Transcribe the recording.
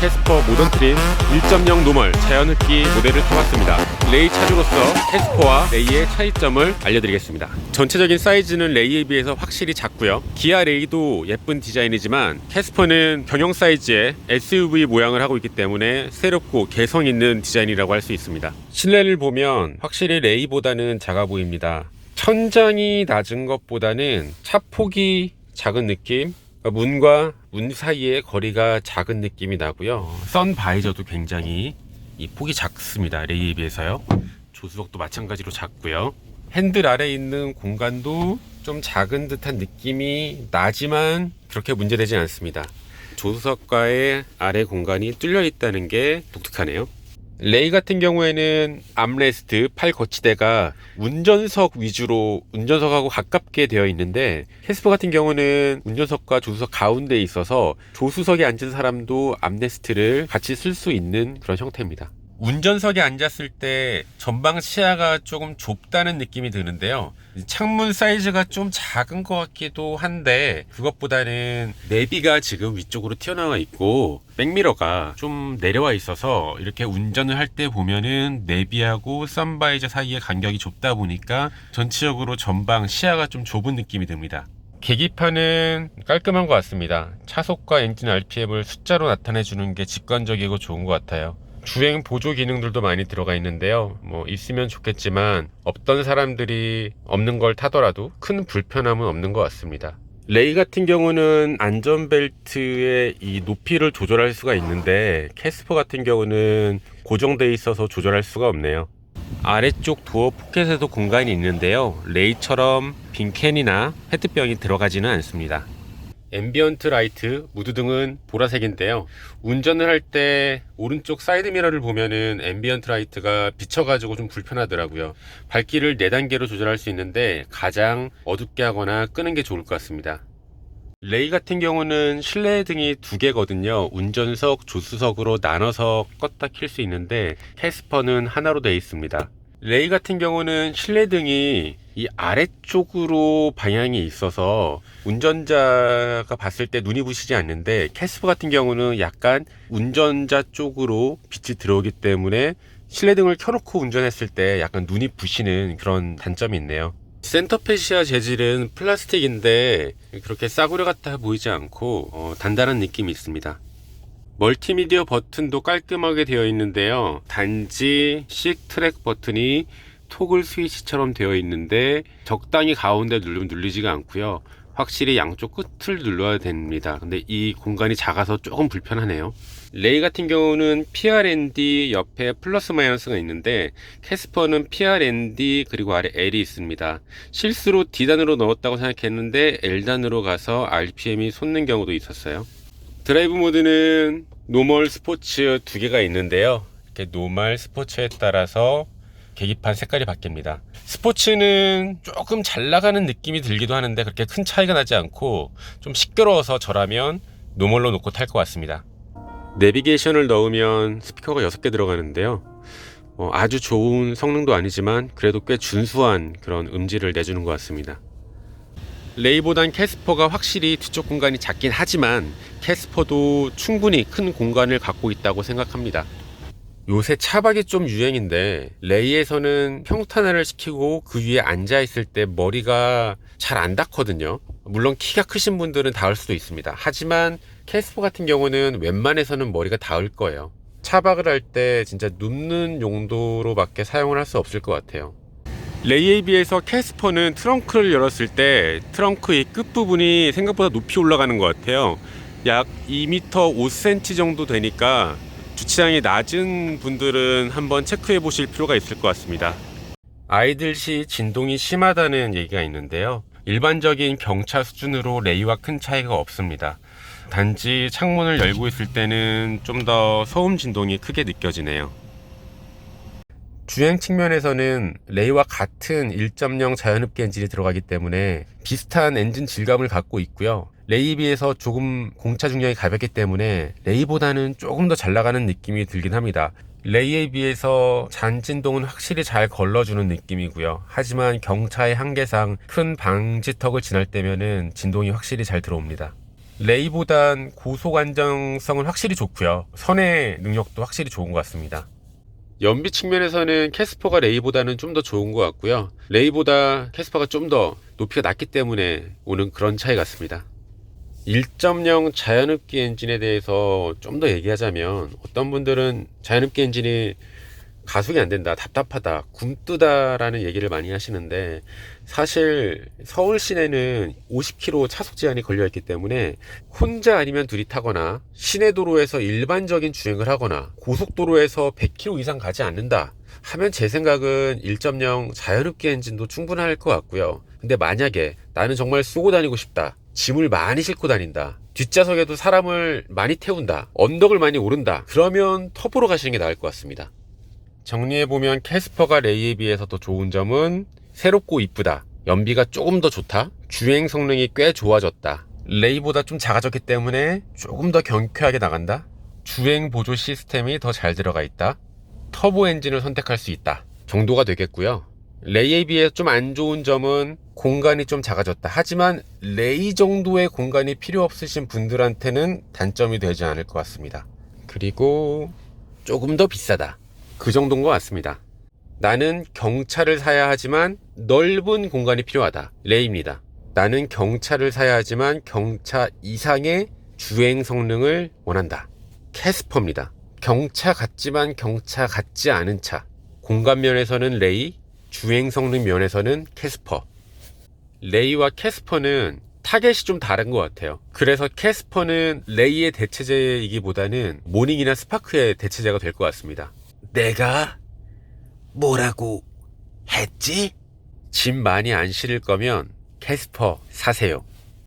캐스퍼 모던 트림 1.0 노멀 자연흡기 모델을 타봤습니다. 레이 차주로서 캐스퍼와 레이의 차이점을 알려드리겠습니다. 전체적인 사이즈는 레이에 비해서 확실히 작고요. 기아 레이도 예쁜 디자인이지만 캐스퍼는 경영 사이즈의 SUV 모양을 하고 있기 때문에 새롭고 개성 있는 디자인이라고 할 수 있습니다. 실내를 보면 확실히 레이보다는 작아 보입니다. 천장이 낮은 것보다는 차폭이 작은 느낌, 문과 문 사이의 거리가 작은 느낌이 나고요. 선 바이저도 굉장히 이 폭이 작습니다. 레이에 비해서요. 조수석도 마찬가지로 작고요. 핸들 아래에 있는 공간도 좀 작은 듯한 느낌이 나지만 그렇게 문제되지 않습니다. 조수석과의 아래 공간이 뚫려 있다는 게 독특하네요. 레이 같은 경우에는 암레스트, 팔 거치대가 운전석 위주로 운전석하고 가깝게 되어 있는데, 캐스퍼 같은 경우는 운전석과 조수석 가운데에 있어서 조수석에 앉은 사람도 암레스트를 같이 쓸 수 있는 그런 형태입니다. 운전석에 앉았을 때 전방 시야가 조금 좁다는 느낌이 드는데요. 창문 사이즈가 좀 작은 것 같기도 한데, 그것보다는 내비가 지금 위쪽으로 튀어나와 있고 백미러가 좀 내려와 있어서 이렇게 운전을 할 때 보면은 내비하고 선바이저 사이의 간격이 좁다 보니까 전체적으로 전방 시야가 좀 좁은 느낌이 듭니다. 계기판은 깔끔한 것 같습니다. 차속과 엔진 RPM을 숫자로 나타내 주는 게 직관적이고 좋은 것 같아요. 주행 보조 기능들도 많이 들어가 있는데요. 있으면 좋겠지만 없던 사람들이 없는 걸 타더라도 큰 불편함은 없는 것 같습니다. 레이 같은 경우는 안전벨트의 이 높이를 조절할 수가 있는데, 캐스퍼 같은 경우는 고정되어 있어서 조절할 수가 없네요. 아래쪽 도어 포켓에도 공간이 있는데요. 레이처럼 빈캔이나 페트병이 들어가지는 않습니다. 앰비언트 라이트, 무드등은 보라색인데요. 운전을 할 때 오른쪽 사이드미러를 보면은 앰비언트 라이트가 비쳐가지고 좀 불편하더라고요. 밝기를 4단계로 조절할 수 있는데 가장 어둡게 하거나 끄는 게 좋을 것 같습니다. 레이 같은 경우는 실내 등이 2개거든요. 운전석, 조수석으로 나눠서 껐다 킬 수 있는데 캐스퍼는 하나로 되어 있습니다. 레이 같은 경우는 실내 등이 이 아래쪽으로 방향이 있어서 운전자가 봤을 때 눈이 부시지 않는데, 캐스퍼 같은 경우는 약간 운전자 쪽으로 빛이 들어오기 때문에 실내등을 켜놓고 운전했을 때 약간 눈이 부시는 그런 단점이 있네요. 센터페시아 재질은 플라스틱인데 그렇게 싸구려 같아 보이지 않고 단단한 느낌이 있습니다. 멀티미디어 버튼도 깔끔하게 되어 있는데요. 단지 식 트랙 버튼이 토글 스위치처럼 되어 있는데 적당히 가운데 누르면 눌리지가 않고요. 확실히 양쪽 끝을 눌러야 됩니다. 근데 이 공간이 작아서 조금 불편하네요. 레이 같은 경우는 PRND 옆에 플러스 마이너스가 있는데, 캐스퍼는 PRND 그리고 아래 L이 있습니다. 실수로 D단으로 넣었다고 생각했는데 L단으로 가서 RPM이 솟는 경우도 있었어요. 드라이브 모드는 노멀, 스포츠 2개가 있는데요. 이렇게 노멀, 스포츠에 따라서 계기판 색깔이 바뀝니다. 스포츠는 조금 잘 나가는 느낌이 들기도 하는데 그렇게 큰 차이가 나지 않고 좀 시끄러워서 저라면 노멀로 놓고 탈 것 같습니다. 내비게이션을 넣으면 스피커가 6개 들어가는데요. 아주 좋은 성능도 아니지만 그래도 꽤 준수한 그런 음질을 내주는 것 같습니다. 레이보단 캐스퍼가 확실히 뒤쪽 공간이 작긴 하지만 캐스퍼도 충분히 큰 공간을 갖고 있다고 생각합니다. 요새 차박이 좀 유행인데, 레이에서는 평탄화를 시키고 그 위에 앉아있을 때 머리가 잘 안 닿거든요. 물론 키가 크신 분들은 닿을 수도 있습니다. 하지만 캐스퍼 같은 경우는 웬만해서는 머리가 닿을 거예요. 차박을 할 때 진짜 눕는 용도로밖에 사용을 할 수 없을 것 같아요. 레이에 비해서 캐스퍼는 트렁크를 열었을 때 트렁크의 끝부분이 생각보다 높이 올라가는 것 같아요. 약 2m 5cm 정도 되니까 주차장이 낮은 분들은 한번 체크해 보실 필요가 있을 것 같습니다. 아이들 시 진동이 심하다는 얘기가 있는데요. 일반적인 경차 수준으로 레이와 큰 차이가 없습니다. 단지 창문을 열고 있을 때는 좀 더 소음 진동이 크게 느껴지네요. 주행 측면에서는 레이와 같은 1.0 자연흡기 엔진이 들어가기 때문에 비슷한 엔진 질감을 갖고 있고요. 레이에 비해서 조금 공차 중량이 가볍기 때문에 레이보다는 조금 더 잘 나가는 느낌이 들긴 합니다. 레이에 비해서 잔진동은 확실히 잘 걸러주는 느낌이고요. 하지만 경차의 한계상 큰 방지턱을 지날 때면은 진동이 확실히 잘 들어옵니다. 레이보단 고속 안정성은 확실히 좋고요. 선의 능력도 확실히 좋은 것 같습니다. 연비 측면에서는 캐스퍼가 레이보다는 좀 더 좋은 것 같고요. 레이보다 캐스퍼가 좀 더 높이가 낮기 때문에 오는 그런 차이 같습니다. 1.0 자연흡기 엔진에 대해서 좀 더 얘기하자면, 어떤 분들은 자연흡기 엔진이 가속이 안 된다, 답답하다, 굼뜨다라는 얘기를 많이 하시는데, 사실 서울 시내는 50km 차속 제한이 걸려 있기 때문에 혼자 아니면 둘이 타거나, 시내 도로에서 일반적인 주행을 하거나 고속도로에서 100km 이상 가지 않는다 하면 제 생각은 1.0 자연흡기 엔진도 충분할 것 같고요. 근데 만약에 나는 정말 쏘고 다니고 싶다, 짐을 많이 싣고 다닌다, 뒷좌석에도 사람을 많이 태운다, 언덕을 많이 오른다, 그러면 터보로 가시는 게 나을 것 같습니다. 정리해보면 캐스퍼가 레이에 비해서 더 좋은 점은 새롭고 이쁘다, 연비가 조금 더 좋다, 주행 성능이 꽤 좋아졌다, 레이보다 좀 작아졌기 때문에 조금 더 경쾌하게 나간다, 주행 보조 시스템이 더 잘 들어가 있다, 터보 엔진을 선택할 수 있다 정도가 되겠고요. 레이에 비해 좀 안 좋은 점은 공간이 좀 작아졌다. 하지만 레이 정도의 공간이 필요 없으신 분들한테는 단점이 되지 않을 것 같습니다. 그리고 조금 더 비싸다, 그 정도인 것 같습니다. 나는 경차를 사야 하지만 넓은 공간이 필요하다, 레이입니다. 나는 경차를 사야 하지만 경차 이상의 주행 성능을 원한다, 캐스퍼입니다. 경차 같지만 경차 같지 않은 차, 공간 면에서는 레이, 주행 성능 면에서는 캐스퍼. 레이와 캐스퍼는 타겟이 좀 다른 것 같아요. 그래서 캐스퍼는 레이의 대체제이기보다는 모닝이나 스파크의 대체제가 될 것 같습니다. 내가 뭐라고 했지? 짐 많이 안 실을 거면 캐스퍼 사세요.